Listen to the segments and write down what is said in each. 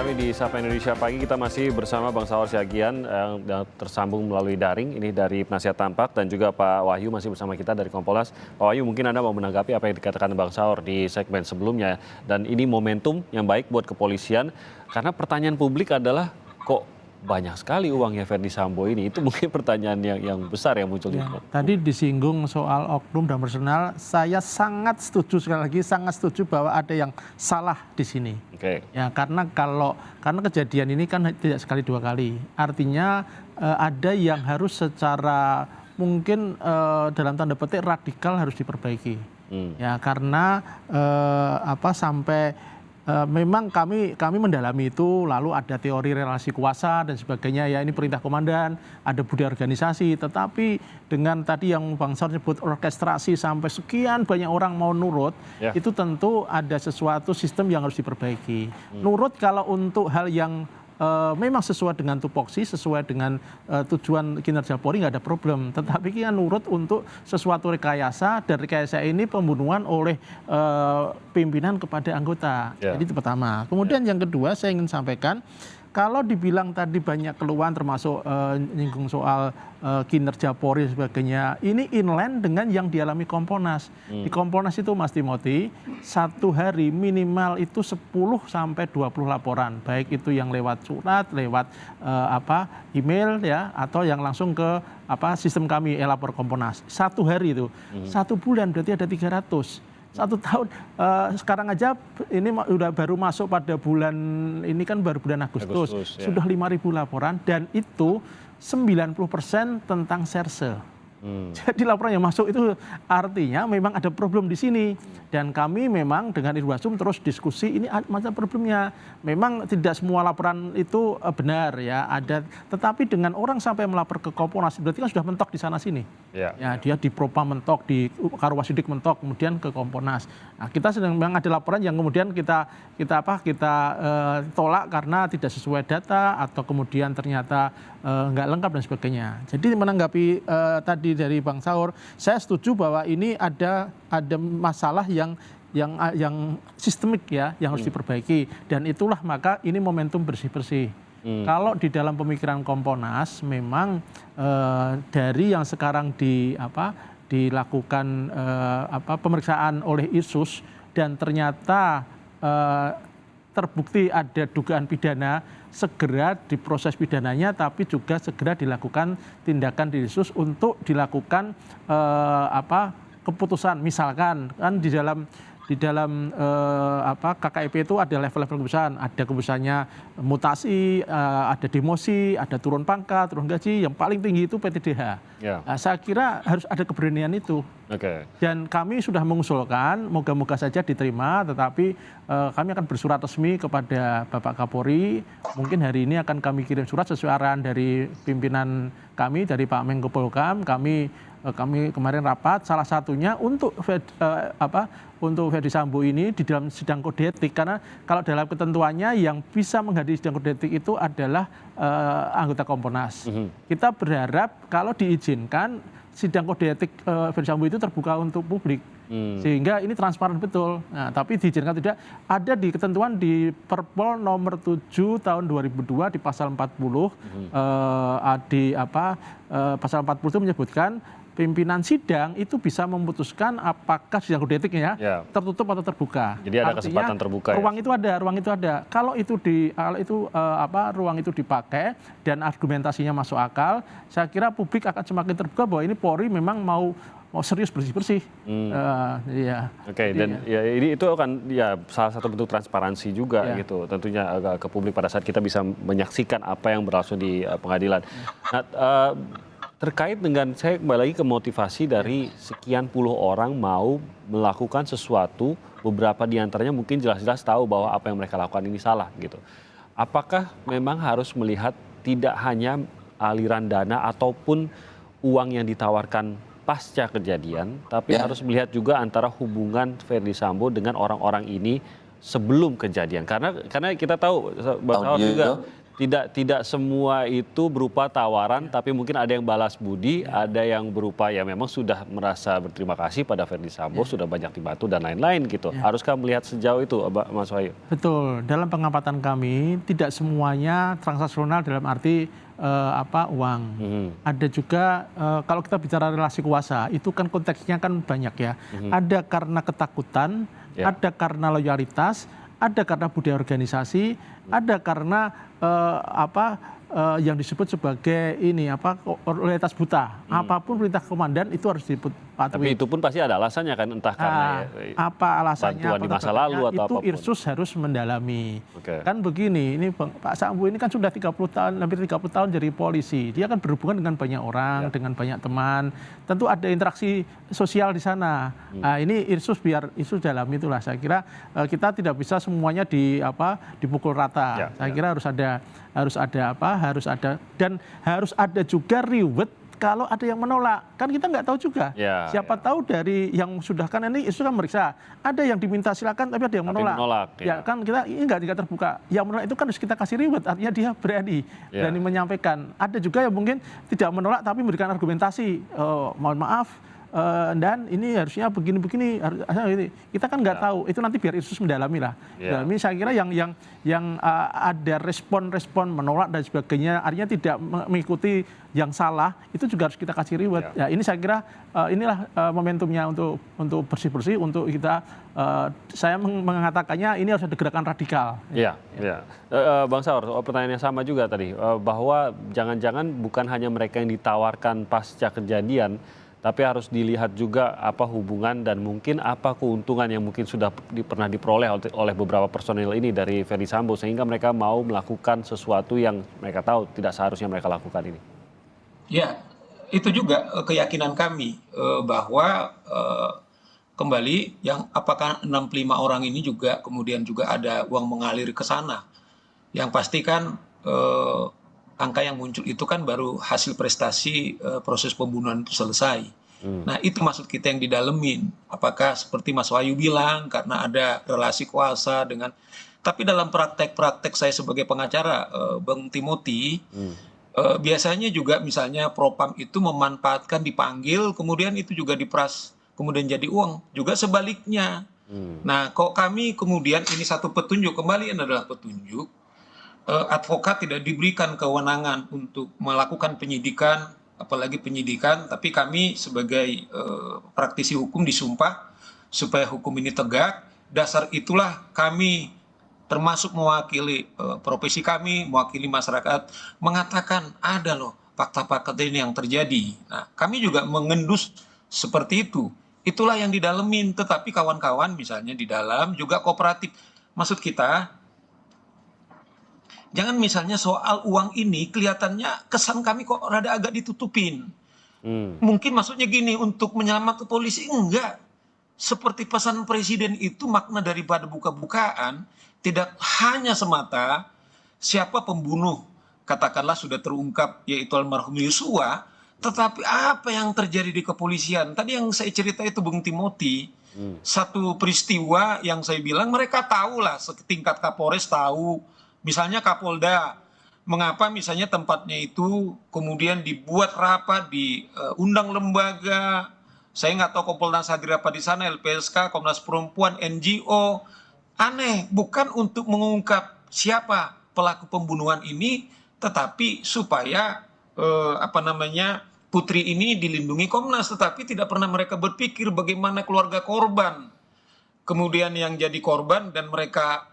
kami di Sapa Indonesia Pagi, kita masih bersama Bang Saur Siagian yang tersambung melalui daring. Ini dari Penasihat Tampak dan juga Pak Wahyu masih bersama kita dari Kompolnas. Pak Wahyu, mungkin Anda mau menanggapi apa yang dikatakan Bang Saur di segmen sebelumnya. Dan ini momentum yang baik buat kepolisian karena pertanyaan publik adalah kok banyak sekali uangnya Verdi Sambo ini. Itu mungkin pertanyaan yang besar yang muncul. Ya, tadi disinggung soal oknum dan personal, saya sangat setuju, sekali lagi sangat setuju bahwa ada yang salah di sini. Oke. Ya, karena kejadian ini kan tidak sekali dua kali. Artinya ada yang harus secara mungkin dalam tanda petik radikal harus diperbaiki. Ya, karena sampai memang kami mendalami itu, lalu ada teori relasi kuasa dan sebagainya, ya ini perintah komandan, ada budaya organisasi, tetapi dengan tadi yang Bang Saur sebut orkestrasi sampai sekian banyak orang mau nurut, itu tentu ada sesuatu sistem yang harus diperbaiki. Nurut kalau untuk hal yang memang sesuai dengan tupoksi, sesuai dengan tujuan kinerja Polri nggak ada problem. Tetapi kita nurut untuk sesuatu rekayasa, dan rekayasa ini pembunuhan oleh pimpinan kepada anggota. Jadi itu pertama. Kemudian yang kedua saya ingin sampaikan, kalau dibilang tadi banyak keluhan termasuk nyinggung soal kinerja Polri dan sebagainya, ini inline dengan yang dialami Kompolnas. Di Kompolnas itu Mas Timothy, satu hari minimal itu 10 sampai 20 laporan, baik itu yang lewat surat, lewat email ya, atau yang langsung ke sistem kami lapor Kompolnas. Satu hari itu. Satu bulan berarti ada 300. Satu tahun, sekarang aja ini udah baru masuk pada bulan, ini kan baru bulan Agustus ya. Sudah 5.000 laporan, dan itu 90% tentang serse. Jadi laporan yang masuk itu artinya memang ada problem di sini. Dan kami memang dengan Irwasum terus diskusi ini macam problemnya. Memang tidak semua laporan itu benar ya, ada. Tetapi dengan orang sampai melapor ke Kompolnas berarti kan sudah mentok di sana sini. Ya, dia di Propam mentok, di Karwasidik mentok, kemudian ke Kompolnas. Nah, kita sedang memang ada laporan yang kemudian kita tolak karena tidak sesuai data atau kemudian ternyata nggak lengkap dan sebagainya. Jadi menanggapi tadi dari Bang Saur, saya setuju bahwa ini ada masalah yang sistemik ya, yang harus diperbaiki, dan itulah maka ini momentum bersih-bersih. Kalau di dalam pemikiran Kompolnas memang dari yang sekarang dilakukan pemeriksaan oleh ISUS dan ternyata terbukti ada dugaan pidana, segera diproses pidananya, tapi juga segera dilakukan tindakan di ISUS untuk dilakukan keputusan. Misalkan kan di dalam KKIP itu ada level-level keputusan, ada keputusannya mutasi, ada demosi, ada turun pangkat, turun gaji, yang paling tinggi itu PTDH. Nah, saya kira harus ada keberanian itu. Dan kami sudah mengusulkan, moga-moga saja diterima, tetapi kami akan bersurat resmi kepada Bapak Kapolri. Mungkin hari ini akan kami kirim surat sesuai arahan dari pimpinan kami, dari Pak Menko Polhukam. Kami kemarin rapat, salah satunya untuk Verdi Sambo ini di dalam sidang kode etik, karena kalau dalam ketentuannya yang bisa menghadiri sidang kode etik itu adalah anggota Kompolnas. Kita berharap kalau diizinkan sidang kode etik Verdi Sambo itu terbuka untuk publik, sehingga ini transparan betul. Nah, tapi diizinkan tidak, ada di ketentuan di Perpol nomor 7 tahun 2002 di pasal 40 pasal 40 itu menyebutkan pimpinan sidang itu bisa memutuskan apakah sidang kode etiknya tertutup atau terbuka. Jadi ada kesempatan terbuka. Ruang itu ada. Kalau ruang itu dipakai dan argumentasinya masuk akal, saya kira publik akan semakin terbuka bahwa ini Polri memang mau serius bersih-bersih. Dan ini itu akan salah satu bentuk transparansi juga gitu, tentunya ke publik pada saat kita bisa menyaksikan apa yang berlangsung di pengadilan. Nah, terkait dengan, saya kembali lagi ke motivasi dari sekian puluh orang mau melakukan sesuatu, beberapa diantaranya mungkin jelas-jelas tahu bahwa apa yang mereka lakukan ini salah gitu. Apakah memang harus melihat tidak hanya aliran dana ataupun uang yang ditawarkan pasca kejadian, tapi harus melihat juga antara hubungan Verdi Sambo dengan orang-orang ini sebelum kejadian. Karena kita tahu, Bang Saur juga tidak semua itu berupa tawaran, tapi mungkin ada yang balas budi, ada yang berupa ya memang sudah merasa berterima kasih pada Verdi Sambo, sudah banyak dibantu dan lain-lain gitu. Haruskah melihat sejauh itu, Mas Wahyu? Betul, dalam pengamatan kami tidak semuanya transaksional dalam arti uang. Ada juga kalau kita bicara relasi kuasa, itu kan konteksnya kan banyak ya. Ada karena ketakutan, ada karena loyalitas, ada karena budaya organisasi, ada karena yang disebut sebagai loyalitas buta. Apapun perintah komandan itu harus dipatuhi. Tapi itu pun pasti ada alasannya kan, entah karena apa alasannya, bantuan di masa lalu atau itu apapun. Irsus harus mendalami. Oke. Kan begini, ini Pak Sambo ini kan sudah 30 tahun, hampir 30 tahun jadi polisi. Dia kan berhubungan dengan banyak orang, dengan banyak teman. Tentu ada interaksi sosial di sana. Nah, ini Irsus biar Irsus dalami itulah. Saya kira kita tidak bisa semuanya dipukul rata. Saya kira harus ada dan harus ada juga reward kalau ada yang menolak. Kan kita nggak tahu juga. Siapa tahu dari yang sudah kan ini itu kan meriksa. Ada yang diminta silakan tapi ada yang menolak. Ya kan kita ini nggak terbuka. Yang menolak itu kan harus kita kasih reward. Artinya dia berani menyampaikan. Ada juga yang mungkin tidak menolak tapi memberikan argumentasi. Mohon maaf. Dan ini harusnya begini-begini, kita kan nggak tahu, itu nanti biar Irsus mendalami lah. Mendalami, saya kira yang ada respon-respon menolak dan sebagainya, artinya tidak mengikuti yang salah, itu juga harus kita kasih reward. Ya ini saya kira inilah momentumnya untuk bersih-bersih, untuk kita, saya mengatakannya ini harus ada gerakan radikal. Iya. Bang Saur, pertanyaan yang sama juga tadi, bahwa jangan-jangan bukan hanya mereka yang ditawarkan pasca kejadian, tapi harus dilihat juga apa hubungan dan mungkin apa keuntungan yang mungkin sudah pernah diperoleh oleh beberapa personil ini dari Verdi Sambo sehingga mereka mau melakukan sesuatu yang mereka tahu tidak seharusnya mereka lakukan ini. Ya, itu juga keyakinan kami bahwa kembali yang apakah 65 orang ini juga kemudian juga ada uang mengalir ke sana. Yang pasti kan angka yang muncul itu kan baru hasil prestasi proses pembunuhan itu selesai. Nah itu maksud kita yang didalemin. Apakah seperti Mas Wahyu bilang karena ada relasi kuasa dengan. Tapi dalam praktek-praktek saya sebagai pengacara, Bang Timothy, biasanya juga misalnya propam itu memanfaatkan dipanggil, kemudian itu juga diperas, kemudian jadi uang. Juga sebaliknya. Nah kok kami kemudian ini satu petunjuk, kembali ini adalah petunjuk. Advokat tidak diberikan kewenangan untuk melakukan penyidikan, apalagi penyidikan, tapi kami sebagai praktisi hukum disumpah supaya hukum ini tegak. Dasar itulah kami termasuk mewakili profesi kami, mewakili masyarakat, mengatakan ada loh fakta-fakta ini yang terjadi. Nah, kami juga mengendus seperti itu. Itulah yang didalemin, tetapi kawan-kawan misalnya di dalam juga kooperatif. Maksud kita, jangan misalnya soal uang ini kelihatannya kesan kami kok rada agak ditutupin. Mungkin maksudnya gini, untuk menyelamatkan polisi, enggak. Seperti pesan presiden itu makna daripada buka-bukaan, tidak hanya semata siapa pembunuh, katakanlah sudah terungkap yaitu almarhum Yosua, tetapi apa yang terjadi di kepolisian. Tadi yang saya cerita itu Bung Timothy, satu peristiwa yang saya bilang mereka tahu lah, setingkat Kapolres tahu. Misalnya Kapolda, mengapa misalnya tempatnya itu kemudian dibuat rapat, diundang lembaga, saya nggak tahu Kompolnas hadir apa di sana, LPSK, Komnas Perempuan, NGO, aneh, bukan untuk mengungkap siapa pelaku pembunuhan ini, tetapi supaya putri ini dilindungi Komnas, tetapi tidak pernah mereka berpikir bagaimana keluarga korban. Kemudian yang jadi korban dan mereka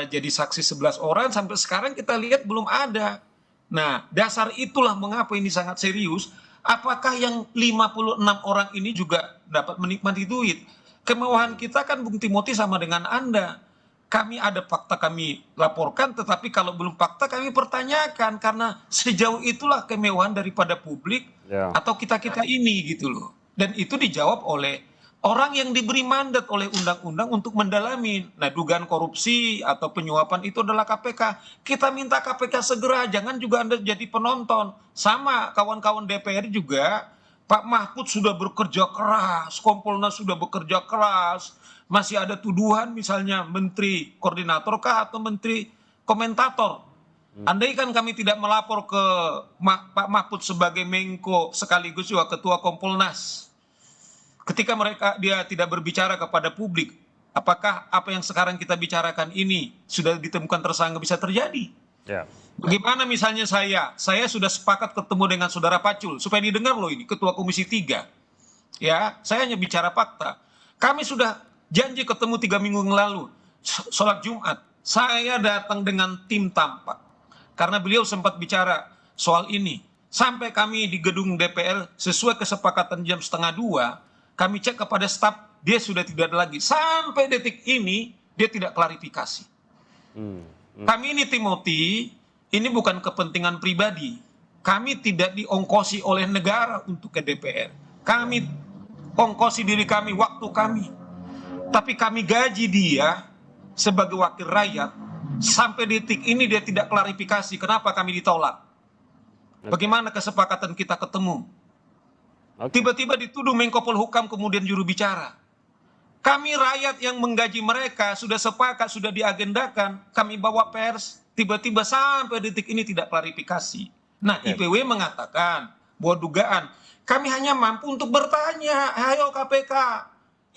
jadi saksi 11 orang, sampai sekarang kita lihat belum ada. Nah, dasar itulah mengapa ini sangat serius. Apakah yang 56 orang ini juga dapat menikmati duit? Kemewahan kita kan Bung Timothy sama dengan Anda. Kami ada fakta kami laporkan, tetapi kalau belum fakta kami pertanyakan. Karena sejauh itulah kemewahan daripada publik atau kita-kita ini gitu loh. Dan itu dijawab oleh orang yang diberi mandat oleh undang-undang untuk mendalami. Nah, dugaan korupsi atau penyuapan itu adalah KPK. Kita minta KPK segera, jangan juga Anda jadi penonton. Sama kawan-kawan DPR juga, Pak Mahfud sudah bekerja keras, Kompolnas sudah bekerja keras. Masih ada tuduhan misalnya menteri koordinator kah atau menteri komentator. Andaikan kami tidak melapor ke Pak Mahfud sebagai Menko sekaligus juga Ketua Kompolnas, ketika dia tidak berbicara kepada publik, apakah apa yang sekarang kita bicarakan ini sudah ditemukan tersangka bisa terjadi? Ya. Bagaimana misalnya saya sudah sepakat ketemu dengan saudara Pacul, supaya didengar loh ini, Ketua Komisi 3. Ya, saya hanya bicara fakta. Kami sudah janji ketemu 3 minggu yang lalu, sholat Jumat. Saya datang dengan tim tampak, karena beliau sempat bicara soal ini. Sampai kami di gedung DPR, sesuai kesepakatan jam 1:30, kami cek kepada staf, dia sudah tidak ada lagi. Sampai detik ini, dia tidak klarifikasi. Kami ini Timothy, ini bukan kepentingan pribadi. Kami tidak diongkosi oleh negara untuk ke DPR. Kami ongkosi diri kami, waktu kami. Tapi kami gaji dia sebagai wakil rakyat. Sampai detik ini dia tidak klarifikasi kenapa kami ditolak. Bagaimana kesepakatan kita ketemu. Tiba-tiba dituduh Menko Polhukam kemudian juru bicara. Kami rakyat yang menggaji mereka sudah sepakat, sudah diagendakan. Kami bawa pers, tiba-tiba sampai detik ini tidak klarifikasi. Nah, IPW mengatakan bahwa dugaan kami hanya mampu untuk bertanya, ayo KPK,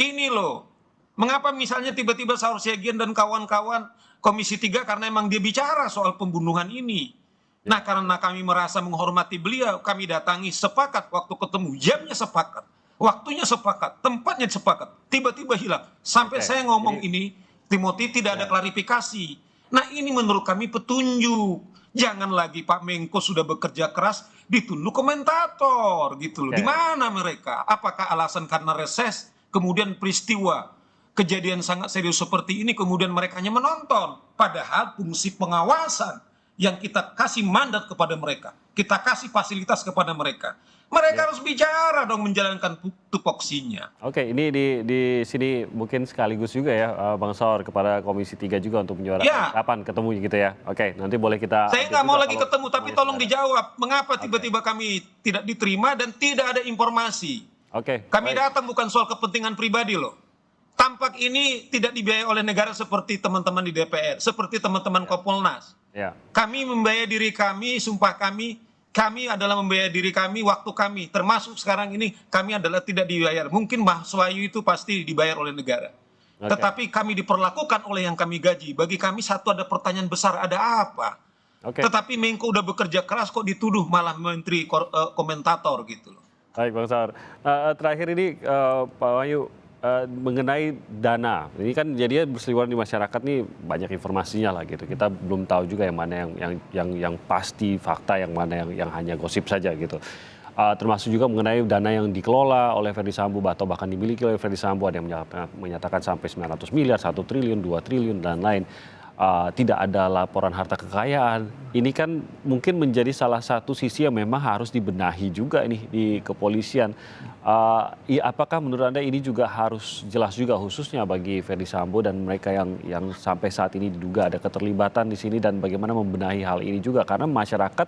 ini loh. Mengapa misalnya tiba-tiba Saur Siagian dan kawan-kawan Komisi 3 karena emang dia bicara soal pembunuhan ini. Nah, karena kami merasa menghormati beliau, kami datangi sepakat waktu ketemu, jamnya sepakat, waktunya sepakat, tempatnya sepakat, tiba-tiba hilang. Sampai saya ngomong ini, Timothy tidak ada klarifikasi. Nah, ini menurut kami petunjuk. Jangan lagi Pak Menko sudah bekerja keras, dituduh komentator gitu loh. Di mana mereka? Apakah alasan karena reses, kemudian peristiwa kejadian sangat serius seperti ini, kemudian mereka hanya menonton. Padahal fungsi pengawasan yang kita kasih mandat kepada mereka, kita kasih fasilitas kepada mereka. Mereka harus bicara dong, menjalankan tupoksinya. Oke, ini di sini mungkin sekaligus juga ya Bang Saur kepada Komisi 3 juga untuk menyuarakan kapan ketemu gitu ya. Oke, nanti boleh kita... Saya nggak mau lagi ketemu, tapi tolong dijawab. Mengapa tiba-tiba kami tidak diterima dan tidak ada informasi? Kami datang bukan soal kepentingan pribadi loh. Tampak ini tidak dibiayai oleh negara seperti teman-teman di DPR, seperti teman-teman Kompolnas. Kami membayar diri kami, sumpah kami adalah membayar diri kami, waktu kami, termasuk sekarang ini kami adalah tidak dibayar. Mungkin Mbah Swayu itu pasti dibayar oleh negara. Tetapi kami diperlakukan oleh yang kami gaji. Bagi kami satu ada pertanyaan besar, ada apa? Tetapi Menko udah bekerja keras kok dituduh malah menteri komentator gitu loh. Baik Bang Saur. Terakhir ini Pak Wahyu, mengenai dana, ini kan jadinya berseliweran di masyarakat nih banyak informasinya lah gitu. Kita belum tahu juga yang mana yang pasti fakta, yang mana yang hanya gosip saja gitu. Termasuk juga mengenai dana yang dikelola oleh Ferdy Sambo atau bahkan dimiliki oleh Ferdy Sambo, ada yang menyatakan sampai 900 miliar, 1 triliun, 2 triliun dan lain. Tidak ada laporan harta kekayaan. Ini kan mungkin menjadi salah satu sisi yang memang harus dibenahi juga nih di kepolisian. Apakah menurut Anda ini juga harus jelas juga khususnya bagi Ferdy Sambo dan mereka yang sampai saat ini diduga ada keterlibatan di sini, dan bagaimana membenahi hal ini juga karena masyarakat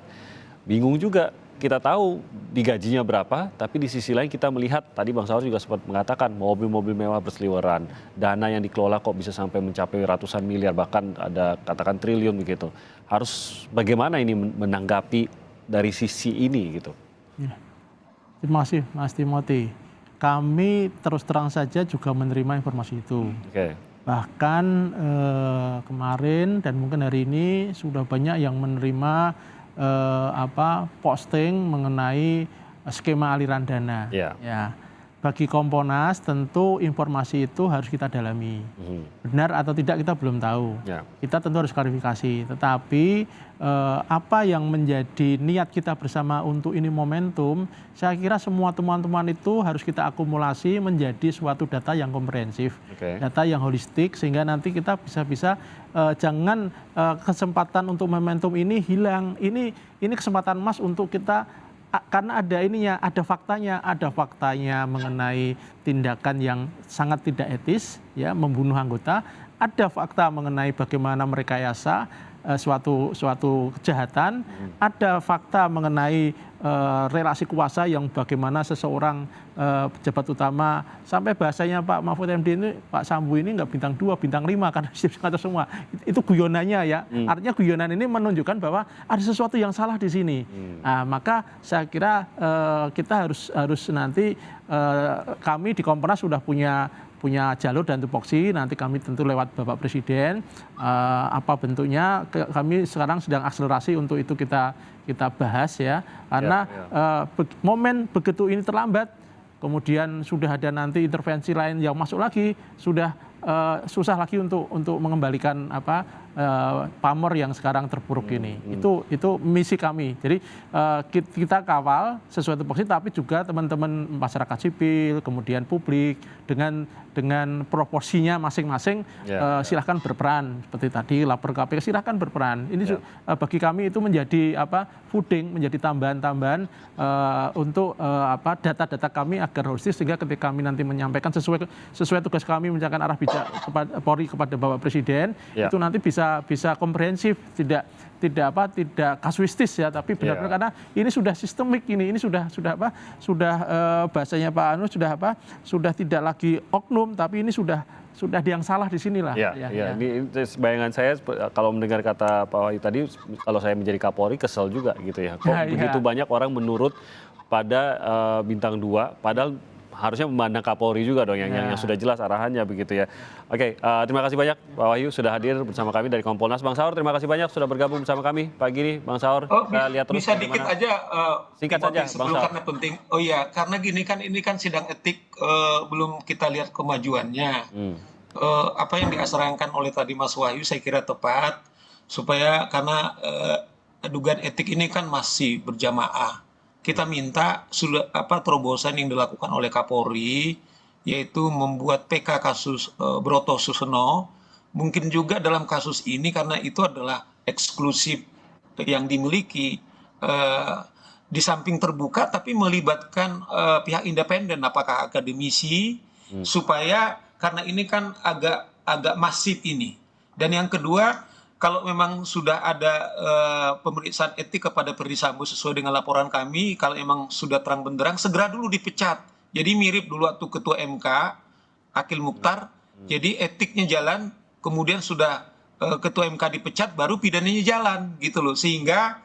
bingung juga. Kita tahu digajinya berapa, tapi di sisi lain kita melihat, tadi Bang Saur juga sempat mengatakan, mobil-mobil mewah berseliweran, dana yang dikelola kok bisa sampai mencapai ratusan miliar, bahkan ada katakan triliun begitu. Harus bagaimana ini menanggapi dari sisi ini gitu? Terima kasih Mas Timothy. Kami terus terang saja juga menerima informasi itu. Bahkan kemarin dan mungkin hari ini sudah banyak yang menerima posting mengenai skema aliran dana. Ya, bagi Kompolnas tentu informasi itu harus kita dalami. Benar atau tidak kita belum tahu. Kita tentu harus klarifikasi. Tetapi apa yang menjadi niat kita bersama untuk ini momentum, saya kira semua teman-teman itu harus kita akumulasi menjadi suatu data yang komprehensif, data yang holistik, sehingga nanti kita bisa jangan kesempatan untuk momentum ini hilang. Ini kesempatan emas untuk kita, karena ada faktanya mengenai tindakan yang sangat tidak etis, ya, membunuh anggota. Ada fakta mengenai bagaimana merekayasa suatu kejahatan, ada fakta mengenai relasi kuasa yang bagaimana seseorang pejabat utama, sampai bahasanya Pak Mahfud MD ini, Pak Sambo ini nggak bintang 2, bintang 5 karena kata semua. Itu guyonannya ya. Artinya guyonan ini menunjukkan bahwa ada sesuatu yang salah di sini. Nah, maka saya kira kita harus nanti kami di Komponas sudah punya jalur dan tupoksi, nanti kami tentu lewat Bapak Presiden, apa bentuknya, kami sekarang sedang akselerasi untuk itu kita bahas ya, karena momen begitu ini terlambat, kemudian sudah ada nanti intervensi lain yang masuk lagi, sudah susah lagi untuk mengembalikan pamor yang sekarang terpuruk ini. Itu misi kami. Jadi kita kawal sesuai tupoksi, tapi juga teman-teman masyarakat sipil, kemudian publik dengan proporsinya masing-masing silahkan berperan. Seperti tadi lapor KPK silahkan berperan. Ini bagi kami itu menjadi fooding, menjadi tambahan-tambahan untuk data-data kami agar holistis, sehingga ketika kami nanti menyampaikan sesuai tugas kami menjalankan arah bijak Polri kepada Bapak Presiden, itu nanti bisa komprehensif, tidak kasuistis ya, tapi benar-benar karena ini sudah sistemik, ini sudah bahasanya Pak Anu sudah tidak lagi oknum, tapi ini sudah ada yang salah di sinilah. Ini bayangan saya kalau mendengar kata Pak Wahyu tadi, kalau saya menjadi Kapolri kesel juga gitu ya. Kok begitu banyak orang menurut pada bintang 2, padahal harusnya memandang Kapolri juga dong, yang sudah jelas arahannya begitu ya. Oke, terima kasih banyak Pak Wahyu sudah hadir bersama kami dari Kompolnas. Bang Saur, terima kasih banyak sudah bergabung bersama kami pagi ini. Bang Saur, kita lihat terus bisa dikit aja, singkat saja Bang Saur. Karena penting. Oh iya, karena gini kan, ini kan sidang etik, belum kita lihat kemajuannya. Apa yang diasrangkan oleh tadi Mas Wahyu saya kira tepat, supaya karena dugaan etik ini kan masih berjamaah. Kita minta terobosan yang dilakukan oleh Kapolri, yaitu membuat PK kasus Broto Suseno, mungkin juga dalam kasus ini karena itu adalah eksklusif yang dimiliki, di samping terbuka tapi melibatkan pihak independen, apakah akademisi, supaya karena ini kan agak masif ini. Dan yang kedua, kalau memang sudah ada pemeriksaan etik kepada Ferdy Sambo sesuai dengan laporan kami, kalau memang sudah terang benderang, segera dulu dipecat. Jadi mirip dulu waktu Ketua MK, Akil Mukhtar, jadi etiknya jalan, kemudian sudah Ketua MK dipecat, baru pidananya jalan gitu loh. Sehingga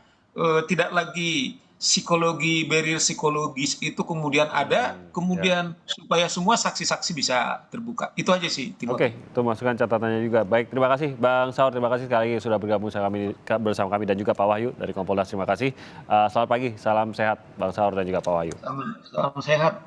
tidak lagi barrier psikologis itu kemudian ada, kemudian supaya semua saksi-saksi bisa terbuka. Itu aja sih. Oke, itu masukan catatannya juga. Baik, terima kasih Bang Saur, terima kasih sekali lagi sudah bergabung bersama kami, dan juga Pak Wahyu dari Kompolnas, terima kasih. Selamat pagi, salam sehat Bang Saur dan juga Pak Wahyu. Salam sehat.